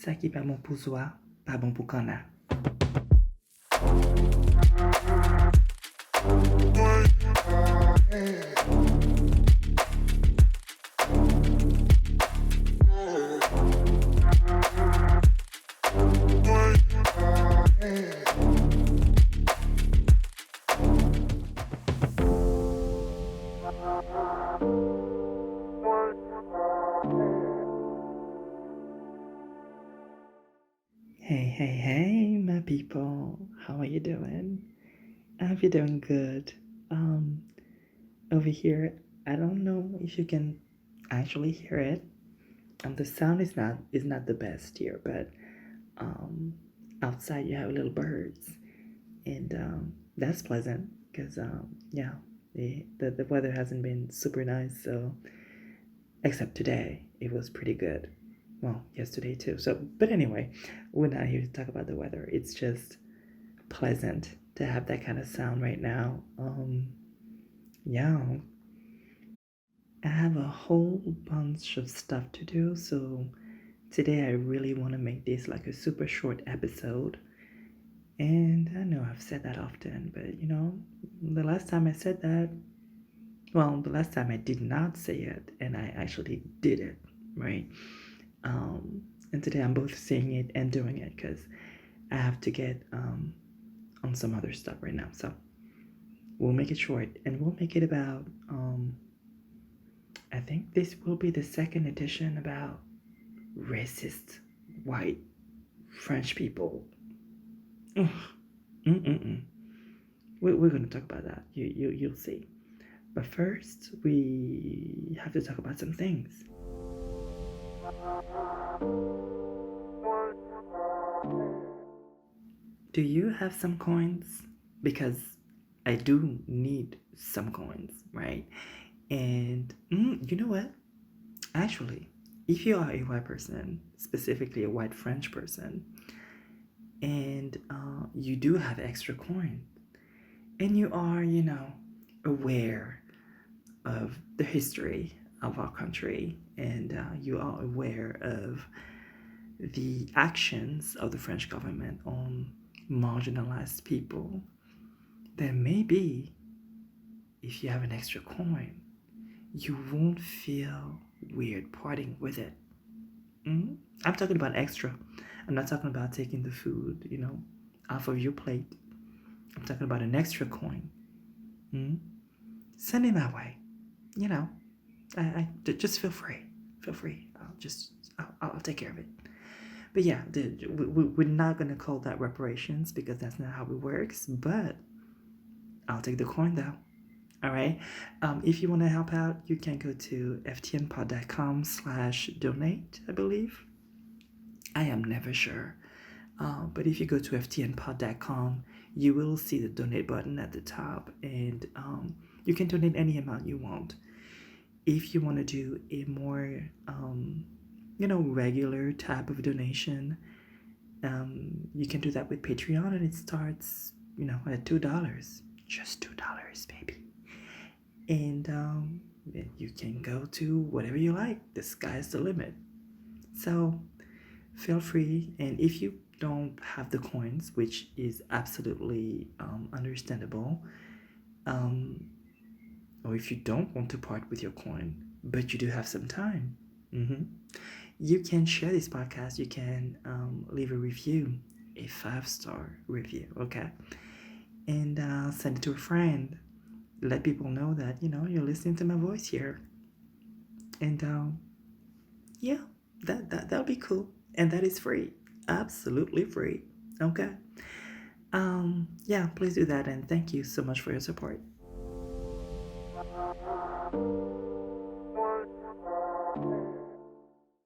Ça qui pas bon pour soi, pas bon pour cana. Hey, my people. How are you doing? I hope you're doing good. Um, Over here, I don't know if you can actually hear it. The sound is not the best here, but um, outside you have little birds, and that's pleasant because yeah, the weather hasn't been super nice, so except today it was pretty good. Well, yesterday too. So, but anyway, we're not here to talk about the weather. It's just pleasant to have that kind of sound right now. Yeah, I have a whole bunch of stuff to do, so today I really want to make this like a super short episode. And I know I've said that often, but the last time I said that, well, the last time I did not say it, and I actually did it, right? And today I'm both saying it and doing it because I have to get on some other stuff right now. So we'll make it short, and we'll make it about. I think this will be the second edition about racist white French people. Ugh. Mm-mm-mm. We're going to talk about that. You'll see. But first, we have to talk about some things. Do you have some coins? Because I do need some coins, right? And you know what? Actually, if you are a white person, specifically a white French person, and you do have extra coin, and you are, aware of the history of our country, and you are aware of the actions of the French government on marginalized people, then maybe if you have an extra coin, you won't feel weird parting with it. I'm talking about extra. I'm not talking about taking the food, off of your plate. I'm talking about an extra coin. Send it my way. You know, just feel free. Feel free. I'll take care of it. But yeah, we're not gonna call that reparations because that's not how it works. But I'll take the coin though. All right. If you want to help out, you can go to ftnpod.com/donate, I believe. I am never sure. But if you go to ftnpod.com, you will see the donate button at the top, and you can donate any amount you want. If you want to do a more, regular type of donation, you can do that with Patreon, and it starts, at $2. Just $2, baby. And you can go to whatever you like. The sky's the limit. So feel free. And if you don't have the coins, which is absolutely understandable, or if you don't want to part with your coin, but you do have some time, you can share this podcast. You can leave a review, a 5-star review, okay? And send it to a friend. Let people know that, you're listening to my voice here. And yeah, that'll be cool. And that is free. Absolutely free. Okay. Yeah, please do that, and thank you so much for your support.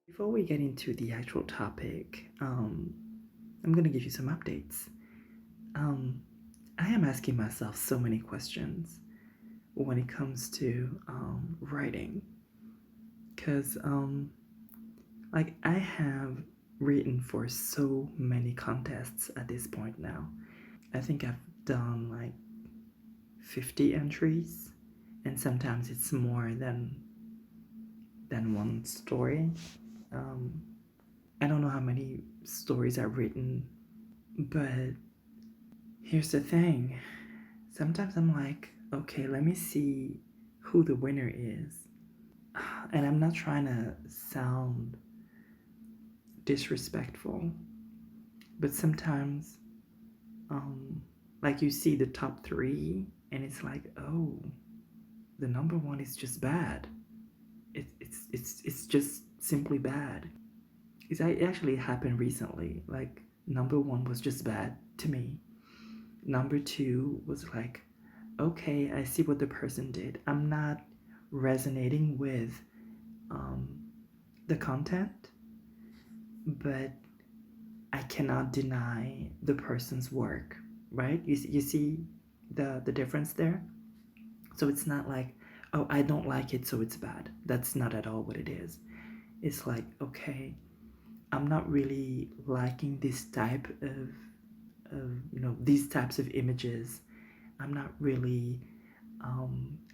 Before we get into the actual topic, I'm gonna give you some updates. I am asking myself so many questions when it comes to writing, because like I have written for so many contests at this point now. I think I've done like 50 entries, and sometimes it's more than one story. I don't know how many stories I've written, but here's the thing. Sometimes I'm like, okay, let me see who the winner is. And I'm not trying to sound disrespectful, but sometimes, um, like you see the top three, and it's like, oh, the number one is just bad. It's just simply bad. It actually happened recently. Like number one was just bad to me. Number two was like, okay, I see what the person did. I'm not resonating with um, the content, but I cannot deny the person's work, right? You see the difference there? So it's not like, oh, I don't like it, so it's bad. That's not at all what it is. It's like, okay, I'm not really liking this type of these types of images. I'm not really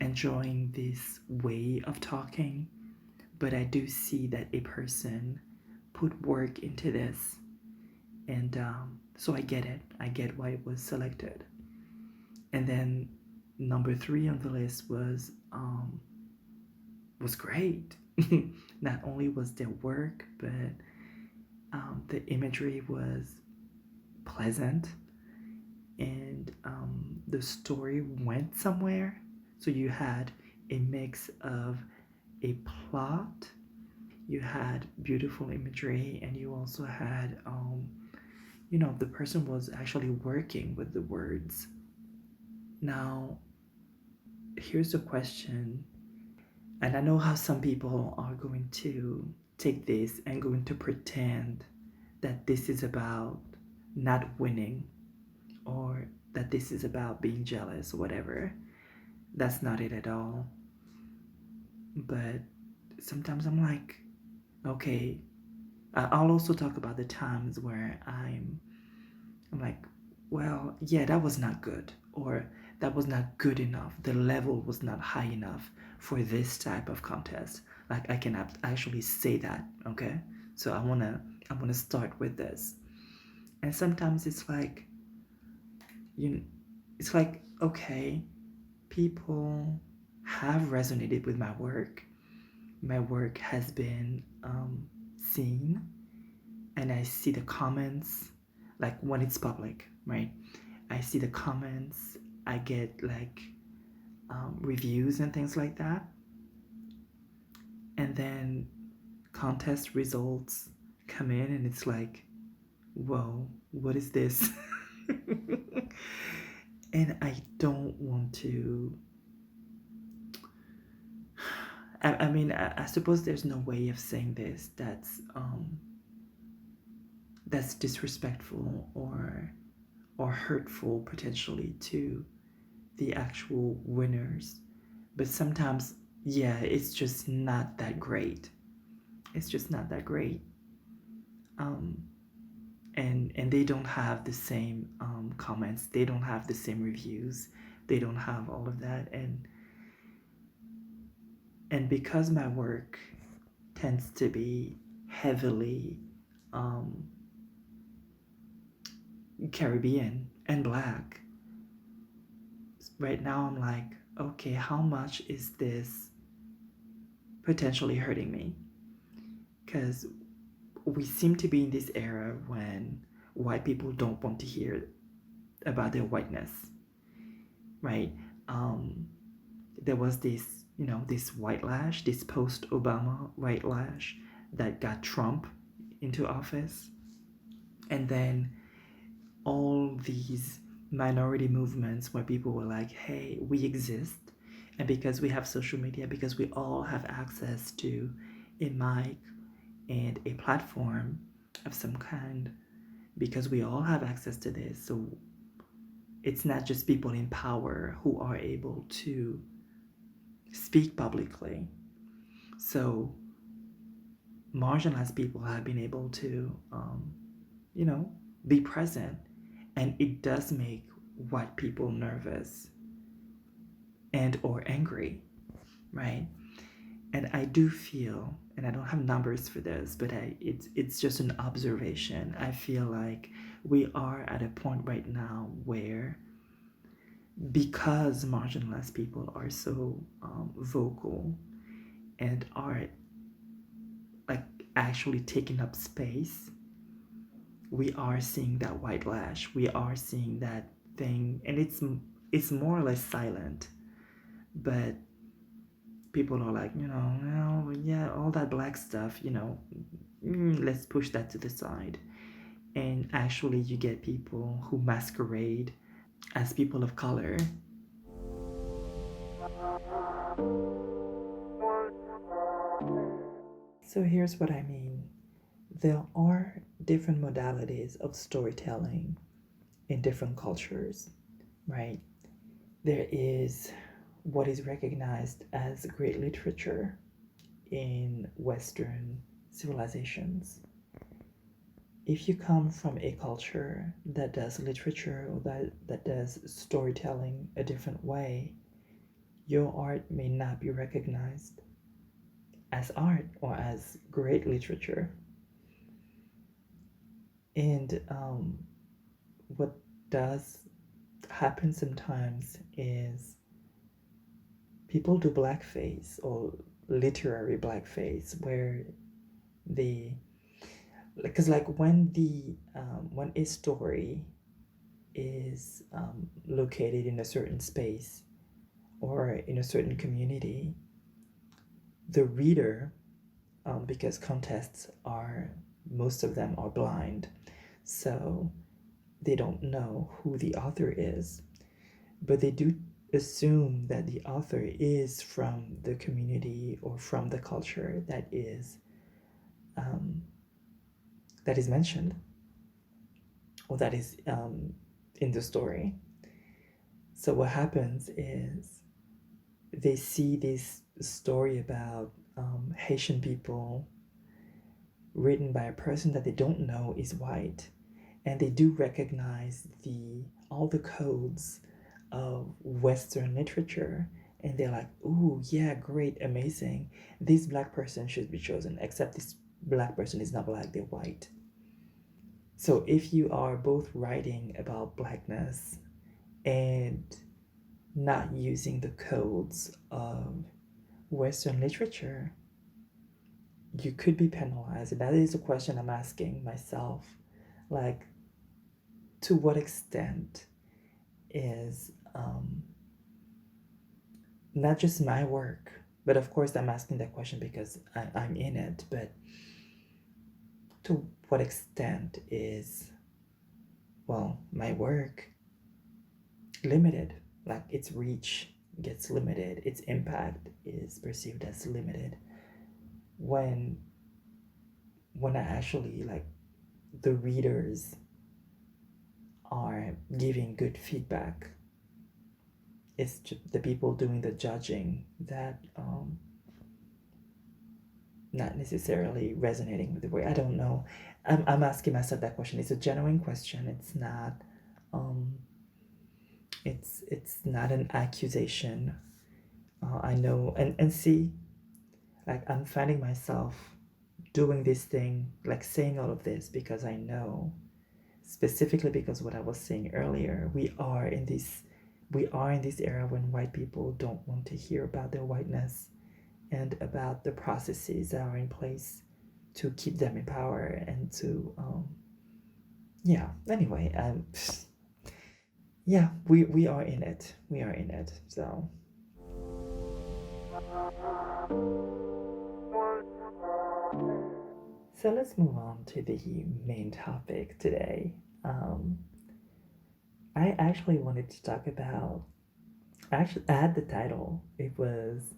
enjoying this way of talking, but I do see that a person put work into this, and so I get it. I get why it was selected. And then number three on the list was great. Not only was their work, but the imagery was pleasant, and the story went somewhere. So you had a mix of a plot, you had beautiful imagery, and you also had, the person was actually working with the words. Now, here's the question, and I know how some people are going to take this and going to pretend that this is about not winning, or that this is about being jealous or whatever. That's not it at all. But sometimes I'm like, okay, I'll also talk about the times where I'm like, well, yeah, that was not good, or that was not good enough. The level was not high enough for this type of contest. Like I can actually say that, okay? So I wanna start with this. And sometimes it's like, you it's like, okay, people have resonated with my work. My work has been seen, and I see the comments, like when it's public, right? I see the comments, I get like reviews and things like that. And then contest results come in, and it's like, whoa, what is this? And I don't want to. I mean, I suppose there's no way of saying this that's disrespectful or hurtful potentially to the actual winners. But sometimes, yeah, it's just not that great. It's just not that great. Um, and they don't have the same comments. They don't have the same reviews. They don't have all of that. And because my work tends to be heavily um, Caribbean and black, right now I'm like, okay, how much is this potentially hurting me? Because we seem to be in this era when white people don't want to hear about their whiteness, right? Um, there was this white lash, this post Obama white lash that got Trump into office. And then all these minority movements where people were like, hey, we exist. And because we have social media, because we all have access to a mic and a platform of some kind, because we all have access to this. So it's not just people in power who are able to speak publicly. So marginalized people have been able to, be present. And it does make white people nervous and or angry, right? And I do feel, and I don't have numbers for this, but it's just an observation. I feel like we are at a point right now where, because marginalized people are so vocal and are like actually taking up space, we are seeing that white lash. We are seeing that thing, and it's more or less silent, but people are like, well, yeah, all that black stuff, let's push that to the side. And actually, you get people who masquerade as people of color. So here's what I mean. There are different modalities of storytelling in different cultures, right? There is what is recognized as great literature in Western civilizations. If you come from a culture that does literature or that does storytelling a different way, your art may not be recognized as art or as great literature. And what does happen sometimes is people do blackface or literary blackface, where they, because like when a story is located in a certain space or in a certain community, the reader, because contests are, most of them are blind, so they don't know who the author is, but they do assume that the author is from the community or from the culture um, that is mentioned or that is in the story. So what happens is they see this story about Haitian people written by a person that they don't know is white, and they do recognize the all the codes of Western literature, and they're like, "Ooh, yeah, great, amazing. This black person should be chosen." Except this black person is not black; they're white. So if you are both writing about blackness and not using the codes of Western literature, you could be penalized. And that is a question I'm asking myself. Like, to what extent is not just my work, but of course I'm asking that question because I'm in it, but to what extent is, well, my work limited? Like, its reach gets limited, its impact is perceived as limited when I actually, like, the readers are giving good feedback. It's the people doing the judging that not necessarily resonating with the way. I don't know. I'm asking myself that question. It's a genuine question. It's not it's not an accusation. I know, and see, like, I'm finding myself doing this thing, like saying all of this, because I know, specifically because what I was saying earlier, we are in this era when white people don't want to hear about their whiteness and about the processes that are in place to keep them in power and to yeah. Anyway, yeah, we are in it. We are in it. So let's move on to the main topic today. Um, I actually wanted to talk about. I actually had the title. It was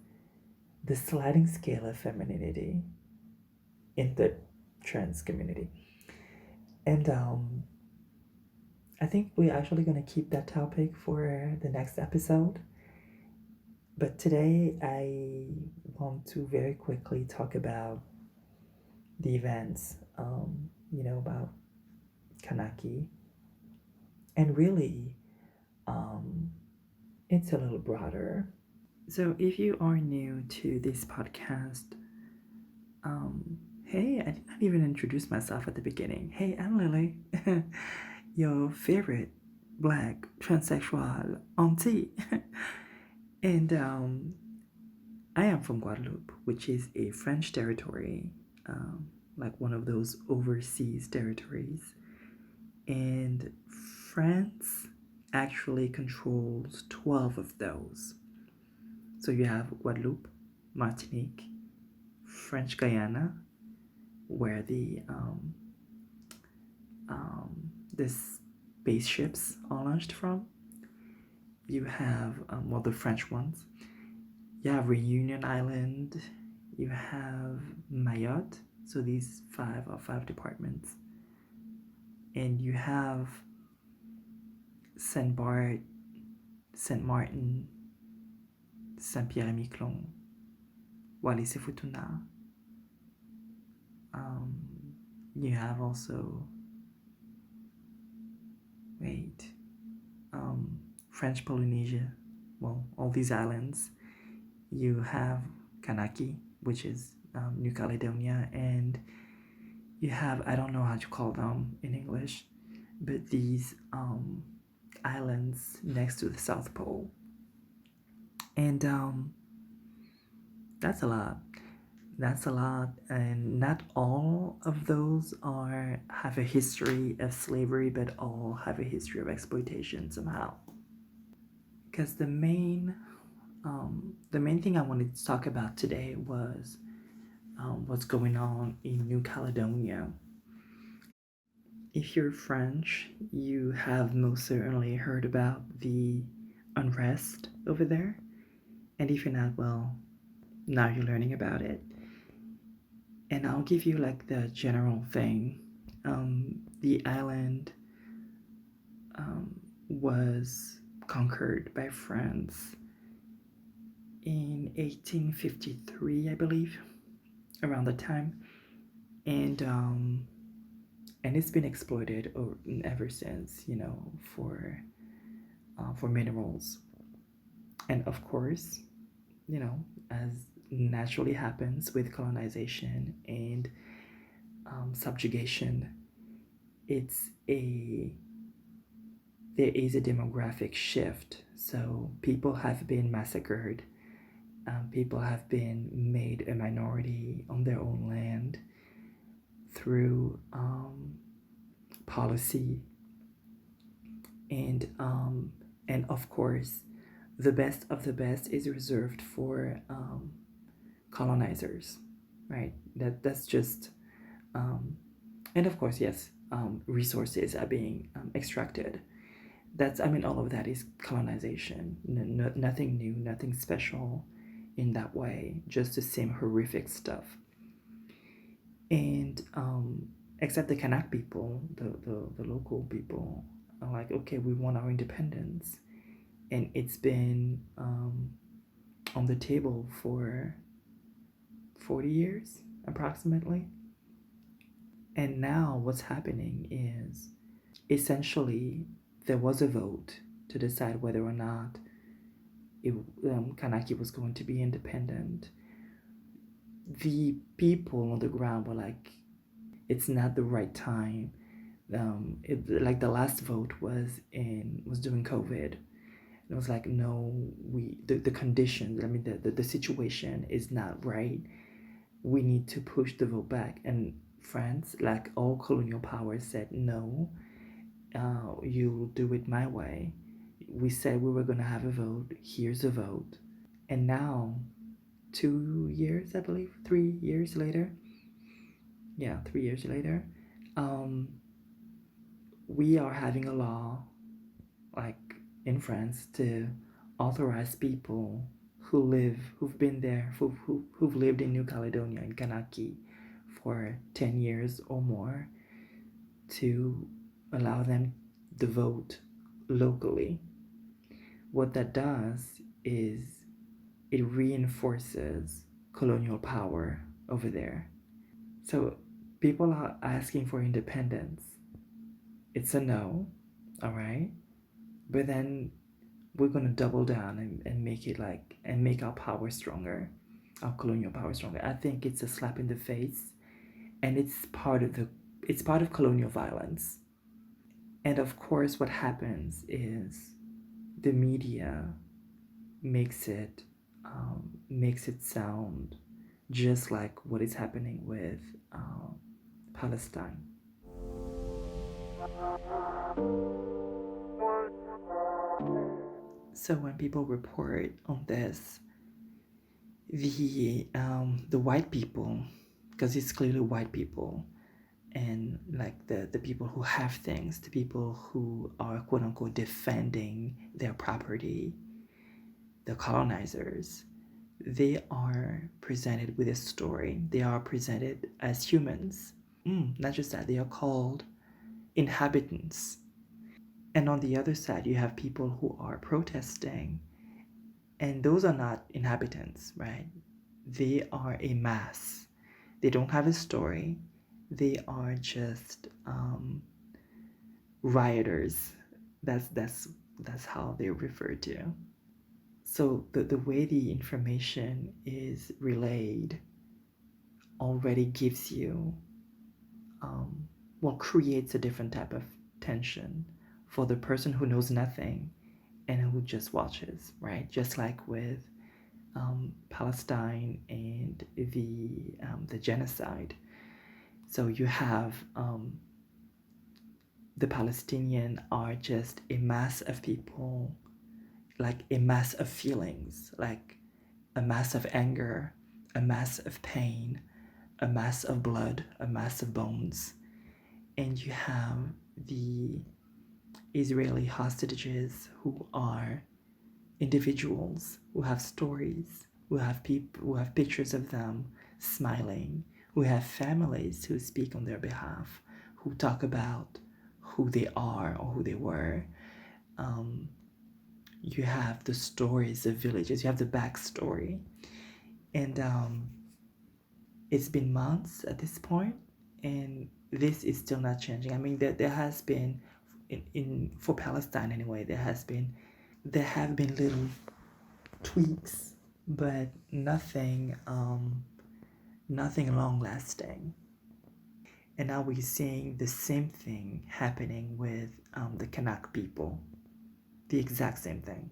the sliding scale of femininity in the trans community, and I think we're actually gonna keep that topic for the next episode. But today I want to very quickly talk about the events, about Kanaki. And really, um, it's a little broader. So if you are new to this podcast, Hey, I did not even introduce myself at the beginning. Hey, I'm Lily, your favorite black transsexual auntie. And I am from Guadeloupe, which is a French territory, like one of those overseas territories. And France actually controls 12 of those. So you have Guadeloupe, Martinique, French Guyana, where the spaceships are launched from. You have well, the French ones. You have Reunion Island. You have Mayotte. So these five are five departments, and you have Saint Bart, Saint Martin, Saint Pierre et Miquelon, Wallis et Futuna. You have also French Polynesia. Well, all these islands. You have Kanaki, which is New Caledonia, and you have, I don't know how to call them in English, but these islands next to the South Pole. And that's a lot. That's a lot, and not all of those have a history of slavery, but all have a history of exploitation somehow. Because the main thing I wanted to talk about today was what's going on in New Caledonia. If you're French, you have most certainly heard about the unrest over there, and if you're not, well, now you're learning about it. And I'll give you like the general thing. The island was conquered by France in 1853, I believe, around the time, and it's been exploited ever since, for minerals, and of course, as naturally happens with colonization and subjugation, there is a demographic shift. So people have been massacred. People have been made a minority on their own land through policy, and of course, the best of the best is reserved for colonizers, right? That's just, and of course, yes, resources are being extracted. All of that is colonization. Nothing new, nothing special in that way, just the same horrific stuff. And except the Kanak people, the local people, are like, okay, we want our independence. And it's been on the table for 40 years, approximately. And now what's happening is, essentially, there was a vote to decide whether or not Kanaki was going to be independent. The people on the ground were like, it's not the right time. Like the last vote was during COVID. It was like, no, the conditions, the situation is not right. We need to push the vote back. And France, like all colonial powers, said, no, you'll do it my way. We said we were going to have a vote. Here's a vote. And now, 2 years, I believe, 3 years later, 3 years later, we are having a law, like in France, to authorize people who've been there, who've lived in New Caledonia, in Kanaki, for 10 years or more, to allow them to vote locally. What that does is it reinforces colonial power over there. So people are asking for independence. It's a no, all right? But then we're going to double down and make it and make our power stronger. of colonial power stronger. I think it's a slap in the face, and it's part of colonial violence. And of course, what happens is the media makes it sound just like what is happening with Palestine. So when people report on this, the white people, because it's clearly white people, and like the people who have things, the people who are quote unquote defending their property, the colonizers, they are presented with a story. They are presented as humans. Not just that, they are called inhabitants. And on the other side, you have people who are protesting, and those are not inhabitants, right? They are a mass. They don't have a story. They are just rioters. That's how they're referred to. So the way the information is relayed already gives you, creates a different type of tension for the person who knows nothing and who just watches, right? Just like with Palestine and the genocide. So you have the Palestinian are just a mass of people, like a mass of feelings, like a mass of anger, a mass of pain, a mass of blood, a mass of bones. And you have the Israeli hostages who are individuals who have stories, who have people, who have pictures of them smiling, who have families who speak on their behalf, who talk about who they are or who they were. You have the stories of villages, you have the backstory. And it's been months at this point, and this is still not changing. I mean, there has been, in for Palestine anyway, there have been little tweaks, but nothing long lasting. And now we're seeing the same thing happening with the Kanak people, the exact same thing.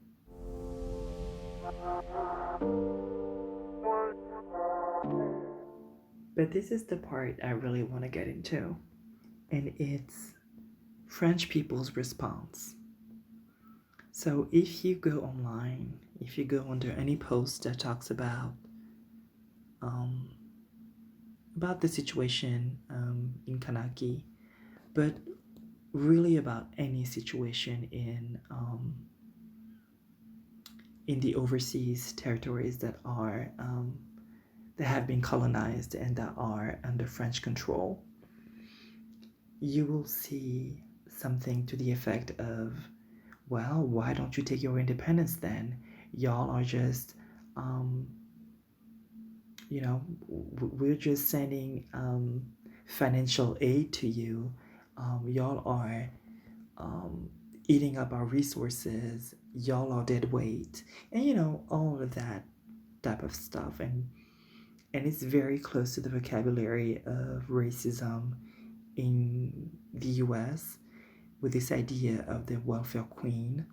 But this is the part I really want to get into, and it's French people's response. So if you go online, if you go under any post that talks about the situation in Kanaki, but really about any situation in the overseas territories that have been colonized and that are under French control, you will see something to the effect of, well, why don't you take your independence then? Y'all are just, we're just sending financial aid to you. Y'all are eating up our resources. Y'all are dead weight. And, all of that type of stuff. And it's very close to the vocabulary of racism in the US, with this idea of the welfare queen.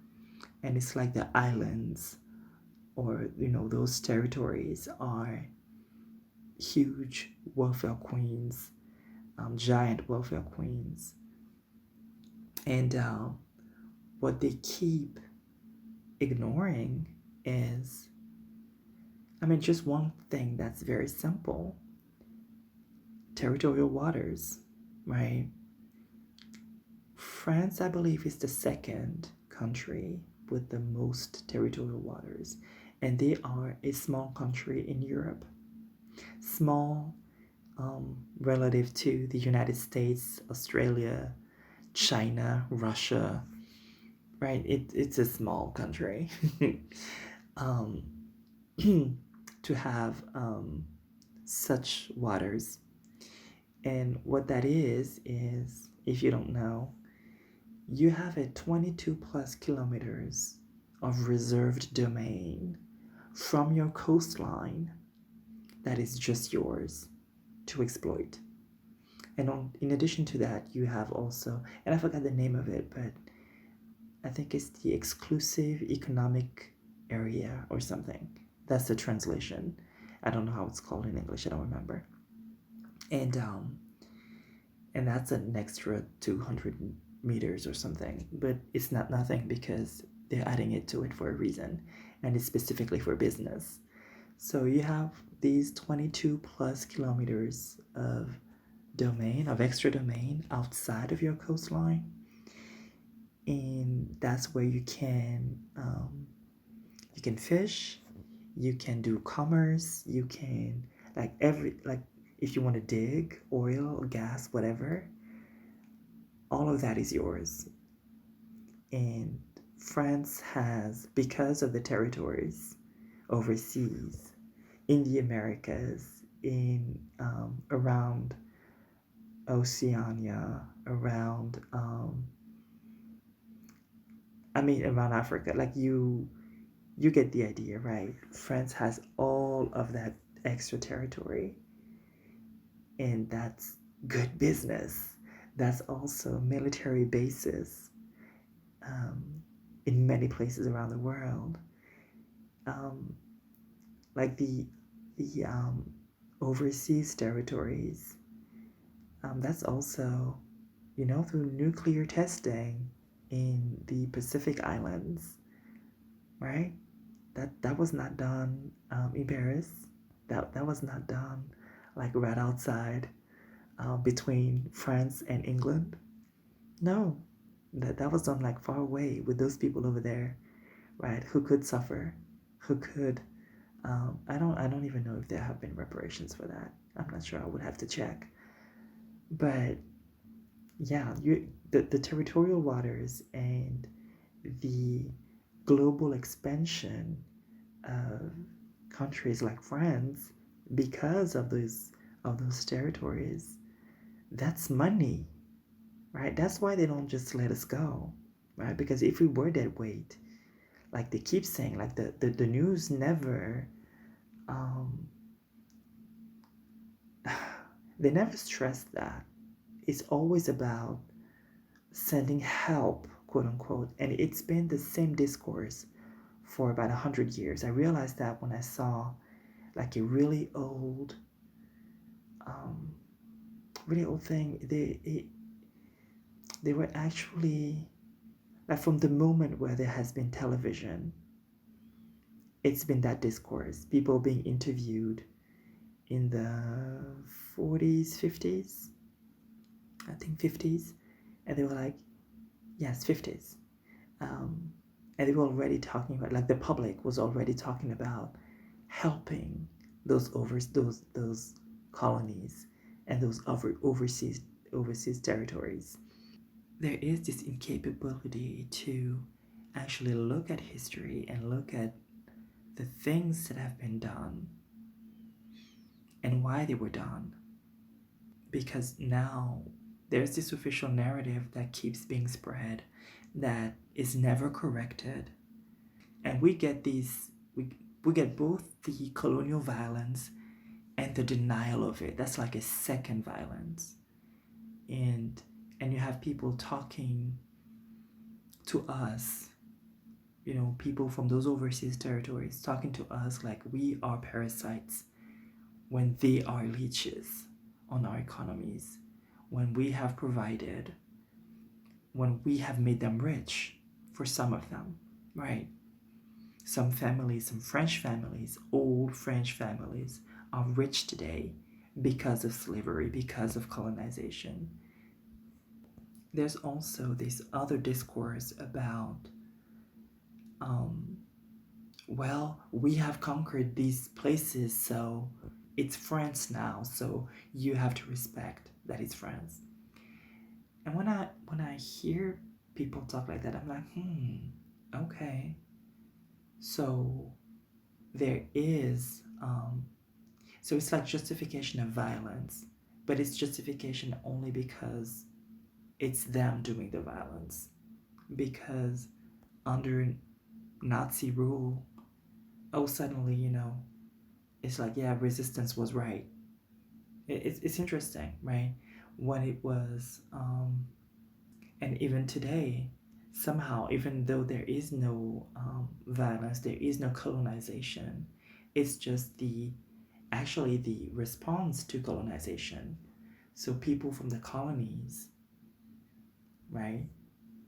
And it's like the islands, or those territories are huge welfare queens, giant welfare queens. And what they keep ignoring is, just one thing that's very simple: territorial waters, right? France, I believe, is the second country with the most territorial waters, and they are a small country in Europe. Small relative to the United States, Australia, China, Russia, right? It's a small country. To have such waters. And what that is, if you don't know, you have a 22 plus kilometers of reserved domain from your coastline that is just yours to exploit. And in addition to that, you have also, and I forgot the name of it, but I think it's the exclusive economic area or something. That's the translation. I don't know how it's called in English. I don't remember. And that's an extra 200 meters or something, but it's not nothing because they're adding it to it for a reason, and it's specifically for business. So you have these 22 plus kilometers of domain, of extra domain outside of your coastline, and that's where you can fish, you can do commerce, you can like if you want to dig oil, gas, whatever, all of that is yours. And France has, because of the territories overseas, in the Americas, in around Oceania, around around Africa, like you get the idea, right? France has all of that extra territory, and that's good business. That's also military bases in many places around the world. Um, like the overseas territories. That's also, through nuclear testing in the Pacific Islands, right? That was not done in Paris. That was not done like right outside between France and England. No, that was done like far away with those people over there, right? Who could suffer, who could. I don't even know if there have been reparations for that. I'm not sure. I would have to check. But yeah, the territorial waters and the global expansion of countries like France because of those territories, that's money, right? That's why they don't just let us go, right? Because if we were that weight, like they keep saying, like the news never um they never stress that. It's always about sending help, quote unquote, and it's been the same discourse for about 100 years. I realized that when I saw like a um, really old thing. They were actually like from the moment where there has been television, it's been that discourse. People being interviewed in the 40s, 50s, I think 50s, and they were like, yes, 50s. Um, and they were already talking about, like the public was already talking about helping those colonies and those overseas territories. There is this incapability to actually look at history and look at the things that have been done and why they were done. Because now there's this official narrative that keeps being spread that is never corrected. And we get both the colonial violence and the denial of it. That's like a second violence. And you have people talking to us, people from those overseas territories talking to us like we are parasites when they are leeches on our economies, when we have provided, when we have made them rich for some of them, right? Some families, some French families, old French families, are rich today because of slavery, because of colonization. There's also this other discourse about, um, well, we have conquered these places, so it's France now, so you have to respect that it's France. And when I hear people talk like that, I'm like, okay. So there is, so it's like justification of violence, but it's justification only because it's them doing the violence. Because under Nazi rule, oh, suddenly, it's like, yeah, resistance was right. It's interesting, right? When it was, and even today, somehow, even though there is no violence, there is no colonization, it's just actually the response to colonization. So people from the colonies, right,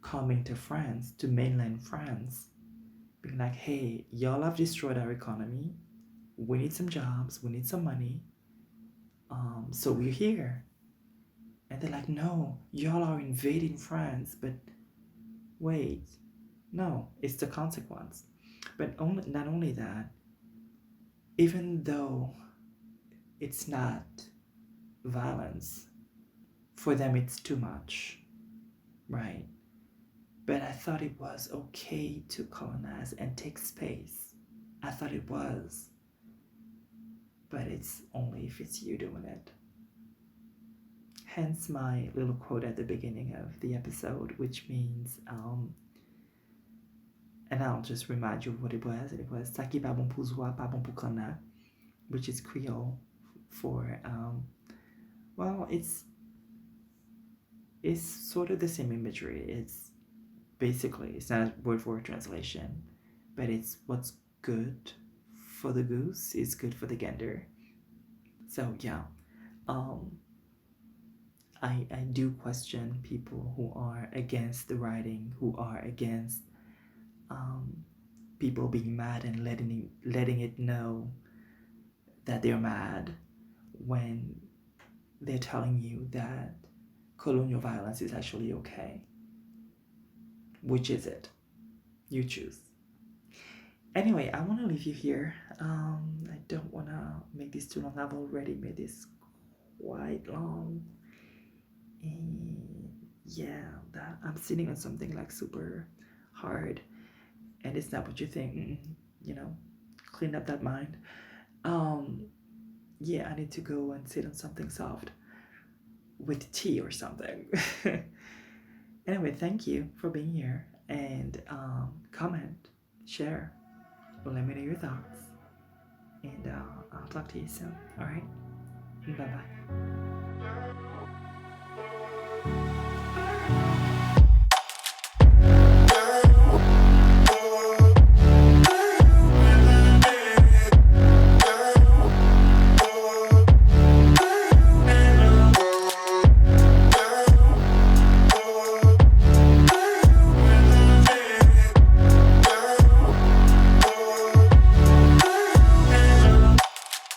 coming to France, to mainland France, being like, hey, y'all have destroyed our economy. We need some jobs, we need some money. So we're here. And they're like, no, y'all are invading France, but wait, no, it's the consequence. But not only that, even though it's not violence, for them it's too much, right? But I thought it was okay to colonize and take space. I thought it was, but it's only if it's you doing it. Hence my little quote at the beginning of the episode, which means, and I'll just remind you of what it was. It was "Saki pa bon pou zwa, pa bon pou kana," which is Creole for, well, it's sort of the same imagery. It's basically, it's not a word for word translation, but it's what's good for the goose is good for the gander. So yeah, um, I do question people who are against the writing, who are against people being mad and letting it know that they're mad when they're telling you that colonial violence is actually okay. Which is it? You choose. Anyway, I want to leave you here. I don't want to make this too long. I've already made this quite long. And yeah, I'm sitting on something like super hard, and it's not what you think. You know, clean up that mind. Yeah, I need to go and sit on something soft with tea or something. Anyway, thank you for being here, and comment, share, let me know your thoughts, and I'll talk to you soon. All right, bye bye.